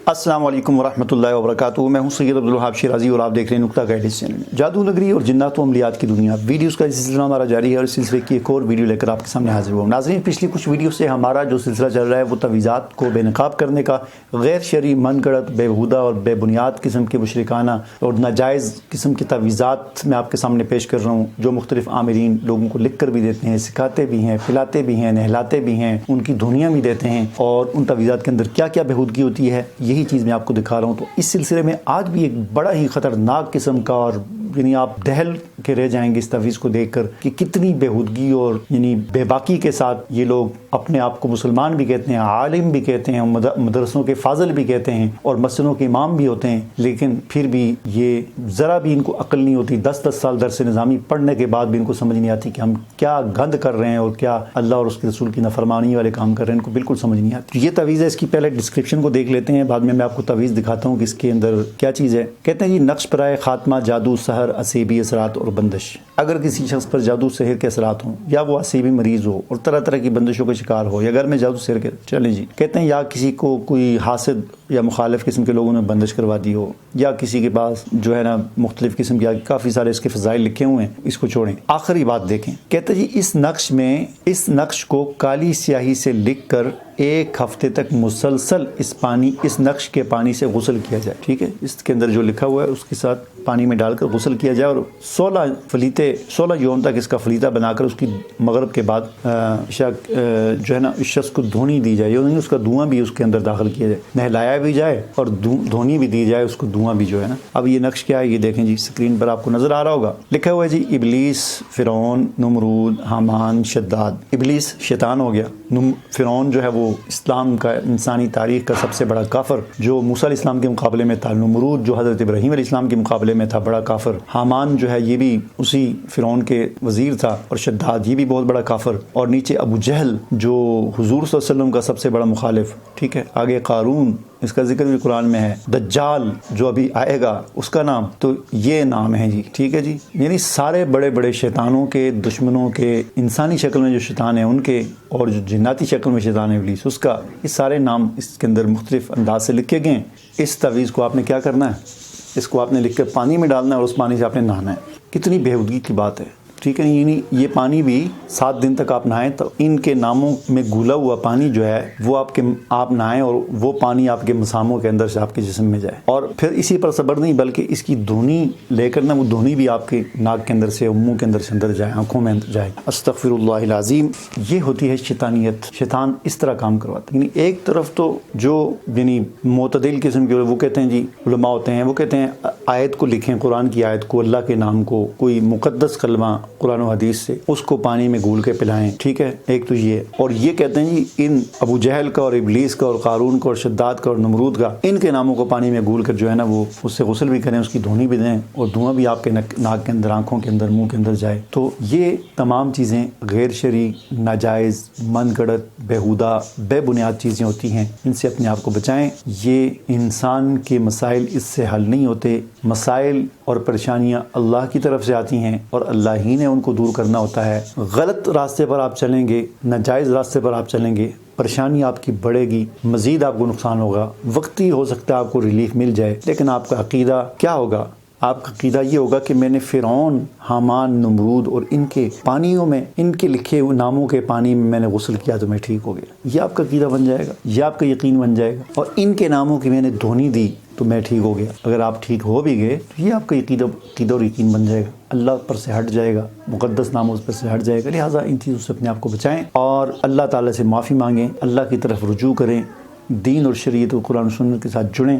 السلام علیکم ورحمۃ اللہ وبرکاتہ. میں ہوں سید عبدالوہاب شیرازی اور آپ دیکھ رہے ہیں نکتا کا چینل. جادو نگری اور جنات و عملیات کی دنیا ویڈیوز کا سلسلہ ہمارا جاری ہے اور اس سلسلے کی ایک اور ویڈیو لے کر آپ کے سامنے حاضر ہوا. ناظرین، پچھلی کچھ ویڈیو سے ہمارا جو سلسلہ چل رہا ہے وہ تعویذات کو بے نقاب کرنے کا، غیر شرعی من گڑت بےہودہ اور بے بنیاد قسم کے مشرکانہ اور ناجائز قسم کی تعویذات میں آپ کے سامنے پیش کر رہا ہوں، جو مختلف عاملین لوگوں کو لکھ کر بھی دیتے ہیں، سکھاتے بھی ہیں، پلاتے بھی ہیں، نہلاتے بھی ہیں، ان کی دھنیاں بھی دیتے ہیں، اور ان تعویذات کے اندر کیا کیا بےہودگی ہوتی ہے یہی چیز میں آپ کو دکھا رہا ہوں. تو اس سلسلے میں آج بھی ایک بڑا ہی خطرناک قسم کا، اور یعنی آپ دہل کے رہ جائیں گے اس تعویذ کو دیکھ کر کہ کتنی بےہودگی اور یعنی بے باکی کے ساتھ یہ لوگ اپنے آپ کو مسلمان بھی کہتے ہیں، عالم بھی کہتے ہیں، مدرسوں کے فاضل بھی کہتے ہیں اور مسجدوں کے امام بھی ہوتے ہیں، لیکن پھر بھی یہ ذرا بھی ان کو عقل نہیں ہوتی. 10 سال درس نظامی پڑھنے کے بعد بھی ان کو سمجھ نہیں آتی کہ ہم کیا گند کر رہے ہیں اور کیا اللہ اور اس کے رسول کی نافرمانی والے کام کر رہے ہیں. ان کو بالکل سمجھ نہیں آتی. یہ تعویذ ہے، اس کی پہلے ڈسکرپشن کو دیکھ لیتے ہیں، بعد میں آپ کو تعویذ دکھاتا ہوں کہ اس کے اندر کیا چیز ہے. کہتے ہیں جی، نقش برائے خاتمہ جادو، سحر، اسیبی اثرات اور بندش. اگر کسی شخص پر جادو سحر کے اثرات ہوں، یا وہ اسیبی مریض ہو اور طرح طرح کی بندشوں کا شکار ہو، یا گھر میں جادو سحر کے چلیں جی کہتے ہیں، یا کسی کو کوئی حاسد یا مخالف قسم کے لوگوں نے بندش کروا دی ہو، یا کسی کے پاس جو ہے نا مختلف قسم کے کافی سارے اس کے فضائل لکھے ہوئے ہیں، اس کو چھوڑیں. آخری بات دیکھیں، کہتے ہیں جی اس نقش کو کالی سیاہی سے لکھ کر 1 ہفتے تک مسلسل اس نقش کے پانی سے غسل کیا جائے. ٹھیک ہے، اس کے اندر جو لکھا ہوا ہے اس کے ساتھ پانی میں ڈال کر غسل کیا جائے، اور 16 یوم تک اس کا فلیطہ بنا کر اس کی مغرب کے بعد جو ہے نا اس شخص کو دھونی دی جائے، یعنی اس کا دھواں بھی اس کے اندر داخل کیا جائے، نہلایا بھی جائے اور دھونی بھی دی جائے، اس کو دھواں بھی جو ہے نا. اب یہ نقش کیا ہے یہ دیکھیں جی، اسکرین پر آپ کو نظر آ رہا ہوگا. لکھا ہوا ہے جی، ابلیس، فرعون، نمرود، حامان، شداد. ابلیس شیطان ہو گیا. فرعون جو ہے وہ اسلام کا، انسانی تاریخ کا سب سے بڑا کافر جو موسیٰ علیہ السلام کے مقابلے میں تھا. نمرود جو حضرت ابراہیم علیہ السلام کے مقابلے میں تھا، بڑا کافر. حامان جو ہے یہ بھی اسی فرعون کے وزیر تھا. اور شداد یہ بھی بہت بڑا کافر. اور نیچے ابو جہل جو حضور صلی اللہ علیہ وسلم کا سب سے بڑا مخالف. ٹھیک ہے، آگے قارون، اس کا ذکر بھی قرآن میں ہے. دجال جو ابھی آئے گا اس کا نام، تو یہ نام ہے جی. ٹھیک ہے جی، یعنی سارے بڑے بڑے شیطانوں کے، دشمنوں کے، انسانی شکل میں جو شیطان ہیں ان کے، اور جو جناتی شکل میں شیطان ہے ابلیس اس کا، یہ سارے نام اس کے اندر مختلف انداز سے لکھے گئے ہیں. اس تعویذ کو آپ نے کیا کرنا ہے، اس کو آپ نے لکھ کر پانی میں ڈالنا ہے اور اس پانی سے آپ نے نہانا ہے. کتنی بےہودگی کی بات ہے. ٹھیک ہے، یعنی یہ پانی بھی 7 دن تک آپ نہائیں تو ان کے ناموں میں گھولا ہوا پانی جو ہے وہ آپ نہائیں، اور وہ پانی آپ کے مساموں کے اندر سے آپ کے جسم میں جائے. اور پھر اسی پر صبر نہیں، بلکہ اس کی دھونی لے کر نا، وہ دھونی بھی آپ کے ناک کے اندر سے، منہ کے اندر سے اندر جائے، آنکھوں میں جائے. استغفر اللہ العظیم. یہ ہوتی ہے شیطانیت. شیطان اس طرح کام کرواتا ہے. یعنی ایک طرف تو جو یعنی معتدل قسم کے وہ کہتے ہیں جی، علماء ہوتے ہیں، وہ کہتے ہیں آیت کو لکھیں، قرآن کی آیت کو، اللہ کے نام کو، کوئی مقدس کلمہ قرآن و حدیث سے، اس کو پانی میں گھول کے پلائیں. ٹھیک ہے، ایک تو یہ. اور یہ کہتے ہیں جی، ان ابو جہل کا اور ابلیس کا اور قارون کا اور شداد کا اور نمرود کا، ان کے ناموں کو پانی میں گھول کر جو ہے نا وہ اس سے غسل بھی کریں، اس کی دھونی بھی دیں، اور دھواں بھی آپ کے ناک کے اندر، آنکھوں کے اندر، منہ کے اندر جائے. تو یہ تمام چیزیں غیر شرعی، ناجائز، من گڑت، بےہودہ، بے بنیاد چیزیں ہوتی ہیں. ان سے اپنے آپ کو بچائیں. یہ انسان کے مسائل اس سے حل نہیں ہوتے. مسائل اور پریشانیاں اللہ کی طرف سے آتی ہیں اور اللہ ہی نے ان کو دور کرنا ہوتا ہے. غلط راستے پر آپ چلیں گے، ناجائز راستے پر آپ چلیں گے، پریشانی آپ کی بڑھے گی، مزید آپ کو نقصان ہوگا. وقتی ہو سکتا ہے آپ کو ریلیف مل جائے، لیکن آپ کا عقیدہ کیا ہوگا؟ آپ کا عقیدہ یہ ہوگا کہ میں نے فرعون، حامان، نمرود اور ان کے پانیوں میں، ان کے لکھے ہوئے ناموں کے پانی میں نے غسل کیا تو میں ٹھیک ہو گیا. یہ آپ کا عقیدہ بن جائے گا، یہ آپ کا یقین بن جائے گا. اور ان کے ناموں کی میں نے دھونی دی تو میں ٹھیک ہو گیا. اگر آپ ٹھیک ہو بھی گئے تو یہ آپ کا عقیدہ اور یقین بن جائے گا، اللہ پر سے ہٹ جائے گا، مقدس ناموں پر سے ہٹ جائے گا. لہٰذا ان چیزوں سے اپنے آپ کو بچائیں اور اللہ تعالیٰ سے معافی مانگیں، اللہ کی طرف رجوع کریں، دین اور شریعت اور قرآن و سنت کے ساتھ جڑیں.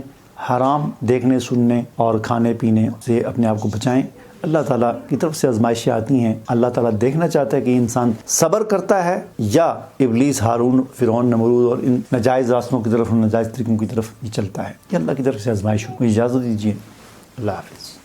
حرام دیکھنے، سننے اور کھانے پینے سے اپنے آپ کو بچائیں. اللہ تعالیٰ کی طرف سے آزمائشیں آتی ہیں. اللہ تعالیٰ دیکھنا چاہتا ہے کہ انسان صبر کرتا ہے یا ابلیس، ہارون، فرعون، نمرود اور ان ناجائز راستوں کی طرف، ناجائز طریقوں کی طرف یہ چلتا ہے. یہ اللہ کی طرف سے آزمائش ہو. اجازت دیجیے. اللہ حافظ.